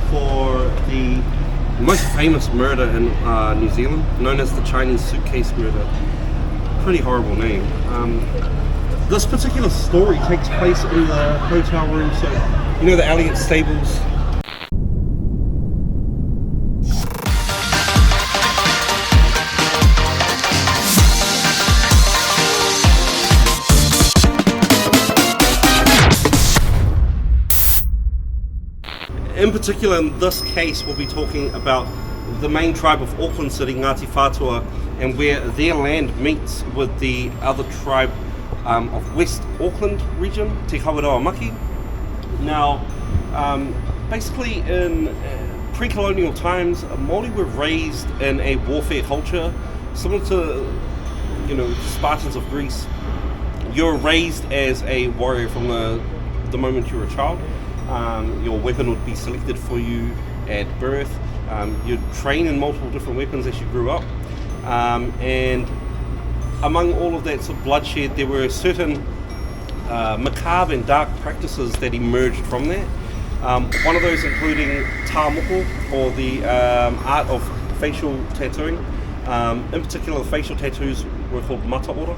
for the most famous murder in New Zealand, known as the Chinese suitcase murder. Pretty horrible name. This particular story takes place in the hotel room, so you know the Elliott stables. In particular, in this case, we'll be talking about the main tribe of Auckland City, Ngāti Whātua, and where their land meets with the other tribe of West Auckland region, Te Kawerau Maki. Now, basically in pre-colonial times, Māori were raised in a warfare culture, similar to, Spartans of Greece. You're raised as a warrior from the moment you're a child. Your weapon would be selected for you at birth. You'd train in multiple different weapons as you grew up. And among all of that sort of bloodshed, there were certain macabre and dark practices that emerged from that. One of those including tāmoko, or the art of facial tattooing. In particular, the facial tattoos were called mataora.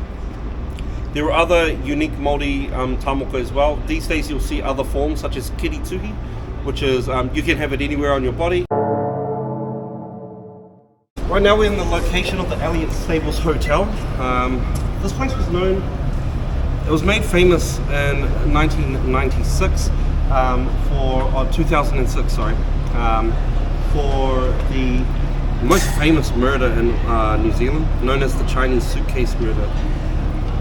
There were other unique Māori tāmoko as well. These days you'll see other forms such as kirituhi, which is you can have it anywhere on your body. Right now we're in the location of the Elliott Stables Hotel. This place was known, it was made famous in 1996 for 2006, sorry, for the most famous murder in New Zealand, known as the Chinese suitcase murder.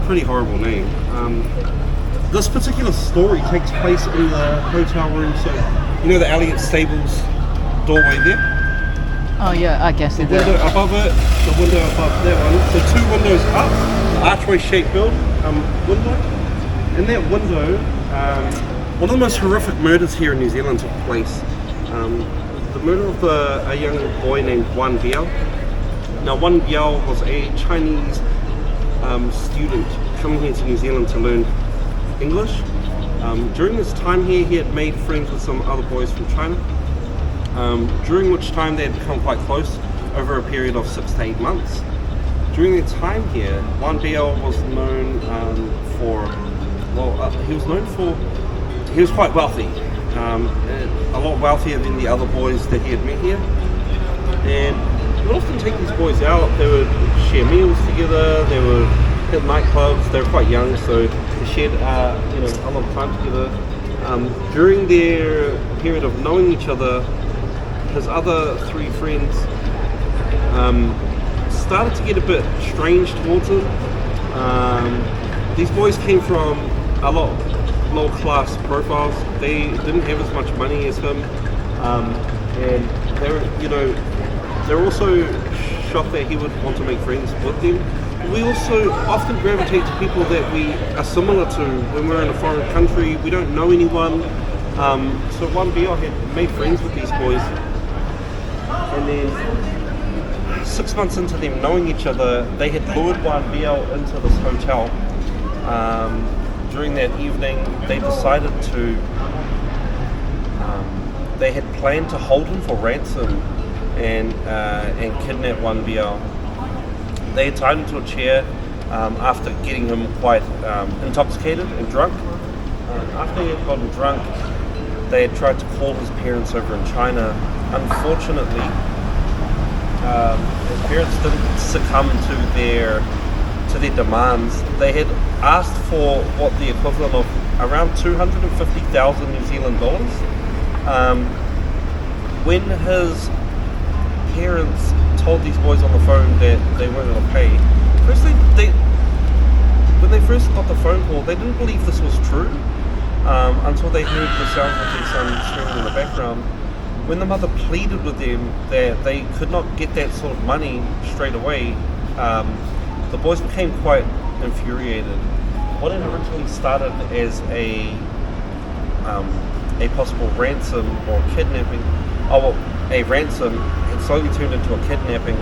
Pretty horrible name. This particular story takes place in the hotel room, so you know the Elliott Stables doorway there? Oh yeah, I guess the window above it, the window above that one. So two windows up, archway shaped window. In that window, one of the most horrific murders here in New Zealand took place. The murder of a young boy named Wan Biao. Now Wan Biao was a Chinese student coming here to New Zealand to learn English. During this time here, he had made friends with some other boys from China, during which time they had become quite close over a period of 6 to 8 months. During their time here, Wan Biao was known he was quite wealthy, a lot wealthier than the other boys that he had met here. And he would often take these boys out. They would share meals together, they would hit nightclubs. They were quite young, so they shared a lot of time together. During their period of knowing each other, his other three friends started to get a bit strange towards him. These boys came from a lot lower class profiles. They didn't have as much money as him, and they were also shocked that he would want to make friends with them. We also often gravitate to people that we are similar to when we're in a foreign country. We don't know anyone, so Wan Biao had made friends with these boys, and then 6 months into them knowing each other, they had lured Wan Biao into this hotel. During that evening, they decided to, they had planned to hold him for ransom and kidnap Wan Biao. They had tied him to a chair after getting him quite intoxicated and drunk. After he had gotten drunk, they had tried to call his parents over in China. Unfortunately, his parents didn't succumb to their demands. They had asked for what the equivalent of around 250,000 New Zealand dollars. When his parents told these boys on the phone that they weren't going to pay, firstly, when they first got the phone call, they didn't believe this was true until they heard the sounds of their son screaming in the background. When the mother pleaded with them that they could not get that sort of money straight away, the boys became quite infuriated. What had originally started as a possible ransom or kidnapping, a ransom, had slowly turned into a kidnapping.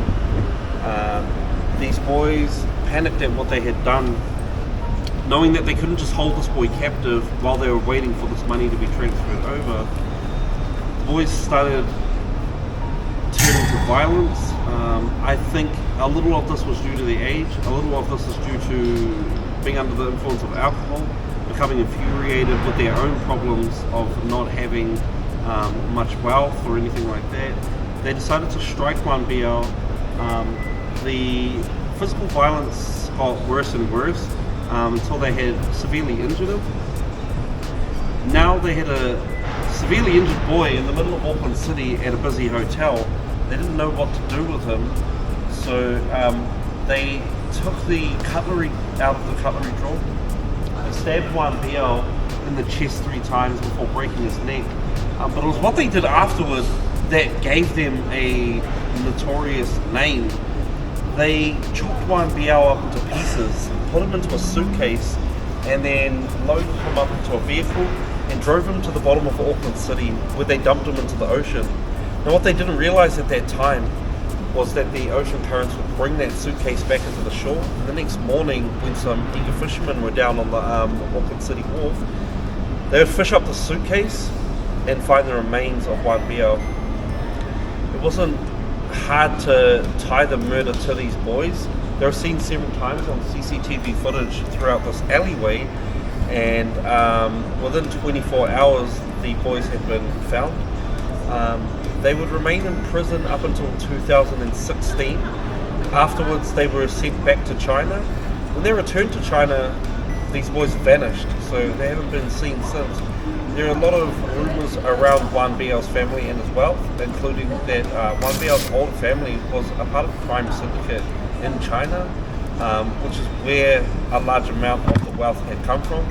These boys panicked at what they had done, knowing that they couldn't just hold this boy captive while they were waiting for this money to be transferred over. boys started turning to violence. I think a little of this was due to the age, a little of this is due to being under the influence of alcohol, becoming infuriated with their own problems of not having much wealth or anything like that. They decided to strike one BL. The physical violence got worse and worse until they had severely injured him. Now they had a severely injured boy in the middle of Auckland City at a busy hotel. They didn't know what to do with him, so they took the cutlery out of the cutlery drawer and stabbed one BL in the chest 3 times before breaking his neck. But it was what they did afterward that gave them a notorious name. They chopped one BL up into pieces, put him into a suitcase, and then loaded him up into a vehicle and drove him to the bottom of Auckland City, where they dumped him into the ocean. Now what they didn't realise at that time was that the ocean currents would bring that suitcase back into the shore. The next morning, when some eager fishermen were down on the Auckland City wharf, they would fish up the suitcase and find the remains of one BL. It wasn't hard to tie the murder to these boys. They were seen several times on CCTV footage throughout this alleyway, and within 24 hours the boys had been found. They would remain in prison up until 2016. Afterwards they were sent back to China. When they returned to China, these boys vanished, so they haven't been seen since. There are a lot of rumours around 1BL's family and his wealth, including that 1BL's older family was a part of a crime syndicate in China, which is where a large amount of the wealth had come from.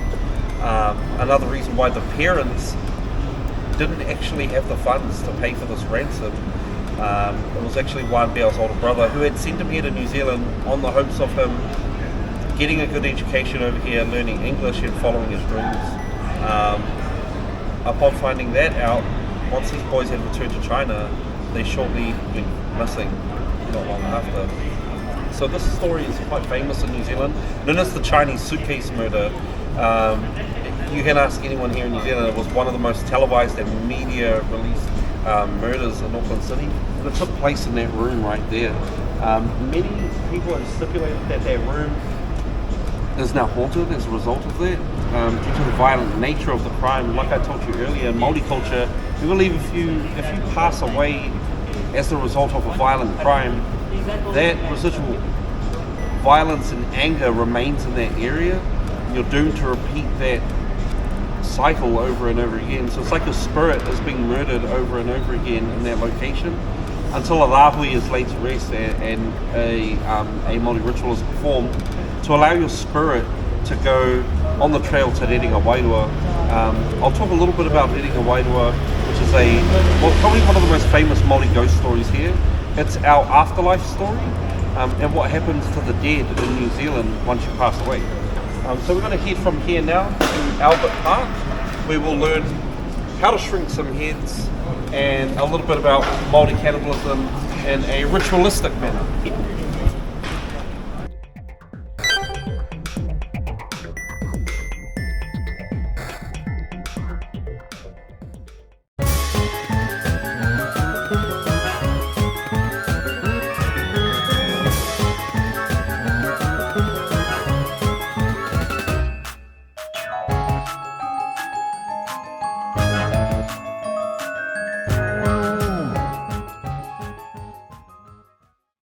Another reason why the parents didn't actually have the funds to pay for this ransom. It was actually 1BL's older brother who had sent him here to New Zealand on the hopes of him getting a good education over here, learning English and following his dreams. Upon finding that out, once these boys had returned to China, they shortly went missing, not long after. So this story is quite famous in New Zealand, known as the Chinese suitcase murder. You can ask anyone here in New Zealand, it was one of the most televised and media released murders in Auckland City, and it took place in that room right there. Many people have stipulated that that room is now haunted as a result of that, due to the violent nature of the crime. Like I told you earlier, in Māori culture, we believe if you pass away as the result of a violent crime, that residual violence and anger remains in that area. You're doomed to repeat that cycle over and over again. So it's like your spirit is being murdered over and over again in that location until a lahui is laid to rest and a Māori ritual is performed to allow your spirit to go on the trail to Rerenga Wairua. I'll talk a little bit about Rerenga Wairua, which is probably one of the most famous Māori ghost stories here. It's our afterlife story and what happens to the dead in New Zealand once you pass away. So we're going to head from here now to Albert Park, where we'll learn how to shrink some heads and a little bit about Māori cannibalism in a ritualistic manner.